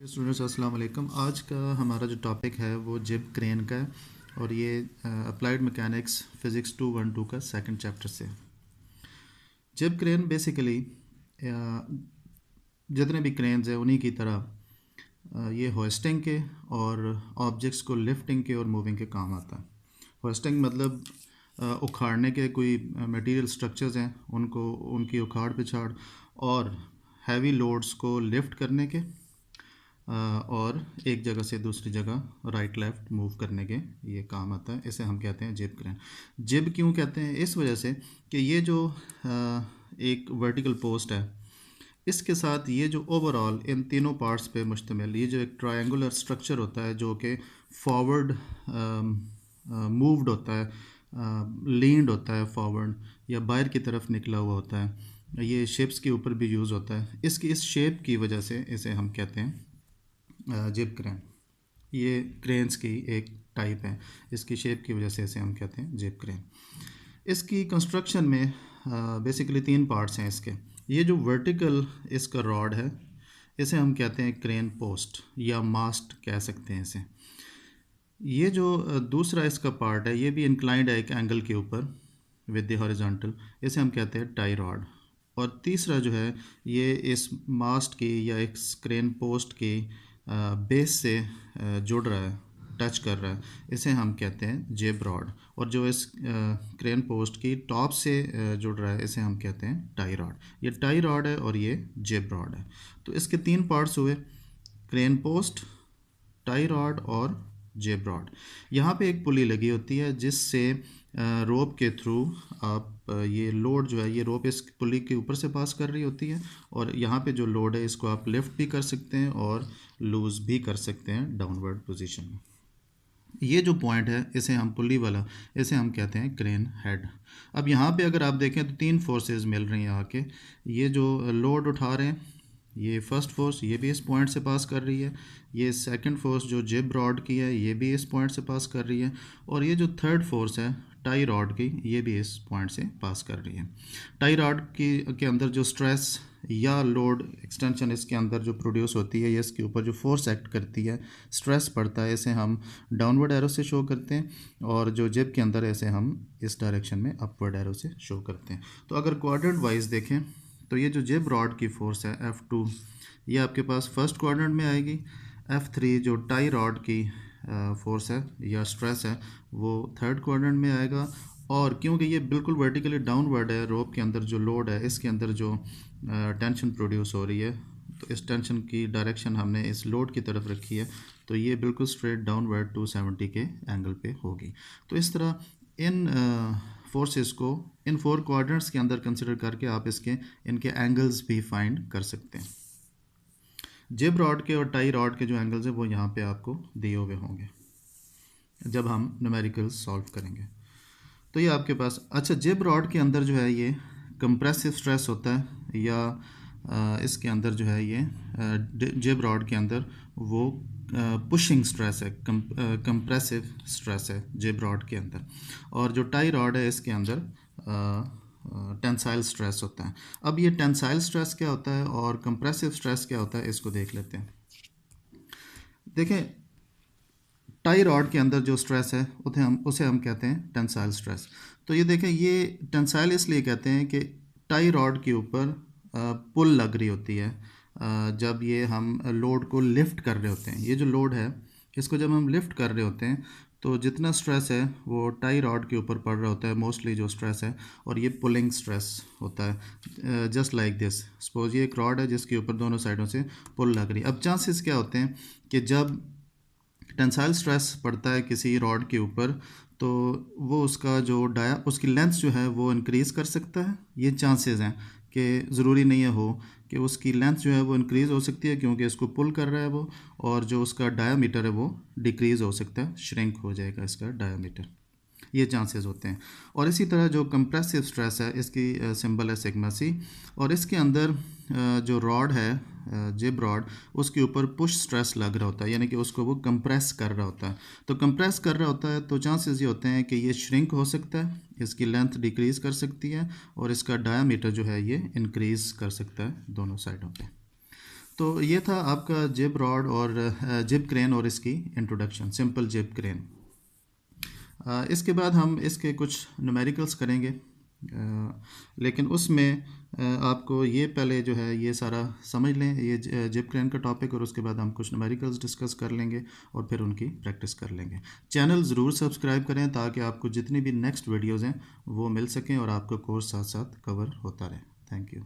Students अस्सलाम वालेकुम। आज का हमारा जो टॉपिक है वो जिब क्रेन का है और ये अप्लाइड मैकेनिक्स फ़िज़िक्स 212 का सेकंड चैप्टर से। जिब क्रेन बेसिकली जितने भी क्रेन्स हैं उन्हीं की तरह ये होस्टिंग के और ऑब्जेक्ट्स को लिफ्टिंग के और मूविंग के काम आता है। होस्टिंग मतलब उखाड़ने के कोई मटेरियल स्ट्रक्चर्स हैं उनको उनकी उखाड़ पिछाड़ और हैवी लोड्स को लिफ्ट करने के और एक जगह से दूसरी जगह राइट लेफ़्ट मूव करने के ये काम आता है। इसे हम कहते हैं जिब क्रेन। जिब क्यों कहते हैं? इस वजह से कि ये जो एक वर्टिकल पोस्ट है इसके साथ ये जो ओवरऑल इन तीनों पार्ट्स पे मुश्तमिल ये जो एक ट्रायंगुलर स्ट्रक्चर होता है जो कि फॉरवर्ड मूव्ड होता है, लीन्ड होता है फॉरवर्ड या बाहर की तरफ निकला हुआ होता है। ये शेप्स के ऊपर भी यूज़ होता है। इसकी इस शेप की वजह से इसे हम कहते हैं जिब क्रेन। ये क्रेन्स की एक टाइप है, इसकी शेप की वजह से इसे हम कहते हैं जिब क्रेन। इसकी कंस्ट्रक्शन में बेसिकली तीन पार्ट्स हैं इसके। ये जो वर्टिकल इसका रॉड है इसे हम कहते हैं क्रेन पोस्ट या मास्ट कह सकते हैं इसे। ये जो दूसरा इसका पार्ट है ये भी इंक्लाइंड है एक एंगल के ऊपर विद द हॉरिजॉन्टल, इसे हम कहते हैं टाई रॉड। और तीसरा जो है ये इस मास्ट की या एक क्रेन पोस्ट की बेस से जुड़ रहा है, टच कर रहा है, इसे हम कहते हैं जिब रॉड। और जो इस क्रेन पोस्ट की टॉप से जुड़ रहा है इसे हम कहते हैं टाई रॉड। ये टाई रॉड है और ये जिब रॉड है। तो इसके तीन पार्ट्स हुए, क्रेन पोस्ट, टाई रॉड और जिब रॉड। यहाँ पे एक पुली लगी होती है जिससे रोप के थ्रू आप ये लोड जो है ये रोप इस पुली के ऊपर से पास कर रही होती है और यहाँ पे जो लोड है इसको आप लिफ्ट भी कर सकते हैं और लूज़ भी कर सकते हैं डाउनवर्ड पोजीशन में। ये जो पॉइंट है इसे हम पुली वाला इसे हम कहते हैं क्रेन हेड। अब यहाँ पे अगर आप देखें तो तीन फोर्सेस मिल रही हैं आके। ये जो लोड उठा रहे हैं ये फर्स्ट फोर्स ये भी इस पॉइंट से पास कर रही है, ये सेकंड फोर्स जो जिब रॉड की है ये भी इस पॉइंट से पास कर रही है और ये जो थर्ड फोर्स है टाई रॉड की ये भी इस पॉइंट से पास कर रही है। टाई रॉड के अंदर जो स्ट्रेस या लोड एक्सटेंशन इसके अंदर जो प्रोड्यूस होती है, ये इसके ऊपर जो फोर्स एक्ट करती है, स्ट्रेस पड़ता है, इसे हम डाउनवर्ड एरो से शो करते हैं और जो जिब के अंदर ऐसे हम इस डायरेक्शन में अपवर्ड एरो से शो करते हैं। तो अगर क्वाड्रेंट वाइज देखें तो ये जो जिब रॉड की फोर्स है F2 ये आपके पास फर्स्ट क्वाड्रेंट में आएगी। F3 जो टाई रॉड की फोर्स है या स्ट्रेस है वो थर्ड क्वाड्रेंट में आएगा। और क्योंकि ये बिल्कुल वर्टिकली डाउनवर्ड है, रोप के अंदर जो लोड है इसके अंदर जो टेंशन प्रोड्यूस हो रही है तो इस टेंशन की डायरेक्शन हमने इस लोड की तरफ रखी है तो ये बिल्कुल स्ट्रेट डाउनवर्ड 270 के एंगल पे होगी। तो इस तरह इन फोर्सेस को इन फोर क्वाड्रेंट्स के अंदर कंसिडर करके आप इनके एंगल्स भी फाइंड कर सकते हैं। जिब रॉड के और टाई रॉड के जो एंगल्स हैं वो यहाँ पे आपको दिए हुए होंगे जब हम न्यूमेरिकल्स सॉल्व करेंगे। तो ये आपके पास अच्छा जिब रॉड के अंदर जो है ये कंप्रेसिव स्ट्रेस होता है या इसके अंदर जो है ये जिब रॉड के अंदर वो पुशिंग स्ट्रेस है, कंप्रेसिव स्ट्रेस है जिब रॉड के अंदर। और जो टाई रॉड है इसके अंदर टेंसाइल स्ट्रेस होता है। अब ये टेंसाइल स्ट्रेस क्या होता है और कंप्रेसिव स्ट्रेस क्या होता है इसको देख लेते हैं। देखें टाई रॉड के अंदर जो स्ट्रेस है उसे हम कहते हैं टेंसाइल स्ट्रेस। तो ये देखें ये टेंसाइल इसलिए कहते हैं कि टाई रॉड के ऊपर पुल लग रही होती है जब ये हम लोड को लिफ्ट कर रहे होते हैं। ये जो लोड है इसको जब हम लिफ्ट कर रहे होते हैं तो जितना स्ट्रेस है वो टाई रॉड के ऊपर पड़ रहा होता है मोस्टली जो स्ट्रेस है, और ये पुलिंग स्ट्रेस होता है जस्ट लाइक दिस। सपोज ये एक रॉड है जिसके ऊपर दोनों साइडों से पुल लग रही है। अब चांसेस क्या होते हैं कि जब टेंसाइल स्ट्रेस पड़ता है किसी रॉड के ऊपर तो वो उसका जो उसकी लेंथ जो है वो इंक्रीज़ कर सकता है। ये चांसेस हैं कि ज़रूरी नहीं है हो कि उसकी लेंथ जो है वो इंक्रीज़ हो सकती है क्योंकि इसको पुल कर रहा है वो, और जो उसका डायामीटर है वो डिक्रीज़ हो सकता है, श्रिंक हो जाएगा इसका डायामीटर। ये चांसेस होते हैं। और इसी तरह जो कंप्रेसिव स्ट्रेस है इसकी सिंबल है सिग्मा सी, और इसके अंदर जो रॉड है जिब रॉड उसके ऊपर पुश स्ट्रेस लग रहा होता है, यानी कि उसको वो कंप्रेस कर रहा होता है। तो कंप्रेस कर रहा होता है तो चांसेस ये होते हैं कि ये श्रिंक हो सकता है, इसकी लेंथ डिक्रीज़ कर सकती है और इसका डायामीटर जो है ये इंक्रीज़ कर सकता है दोनों साइडों पे। तो ये था आपका जिब रॉड और जिब क्रेन और इसकी इंट्रोडक्शन, सिंपल जिब क्रेन। इसके बाद हम इसके कुछ न्यूमेरिकल्स करेंगे, लेकिन उसमें आपको ये पहले जो है ये सारा समझ लें, ये जिब क्रेन का टॉपिक, और उसके बाद हम कुछ न्यूमेरिकल्स डिस्कस कर लेंगे और फिर उनकी प्रैक्टिस कर लेंगे। चैनल ज़रूर सब्सक्राइब करें ताकि आपको जितनी भी नेक्स्ट वीडियोज़ हैं वो मिल सकें और आपका कोर्स साथ साथ कवर होता रहे। Thank you.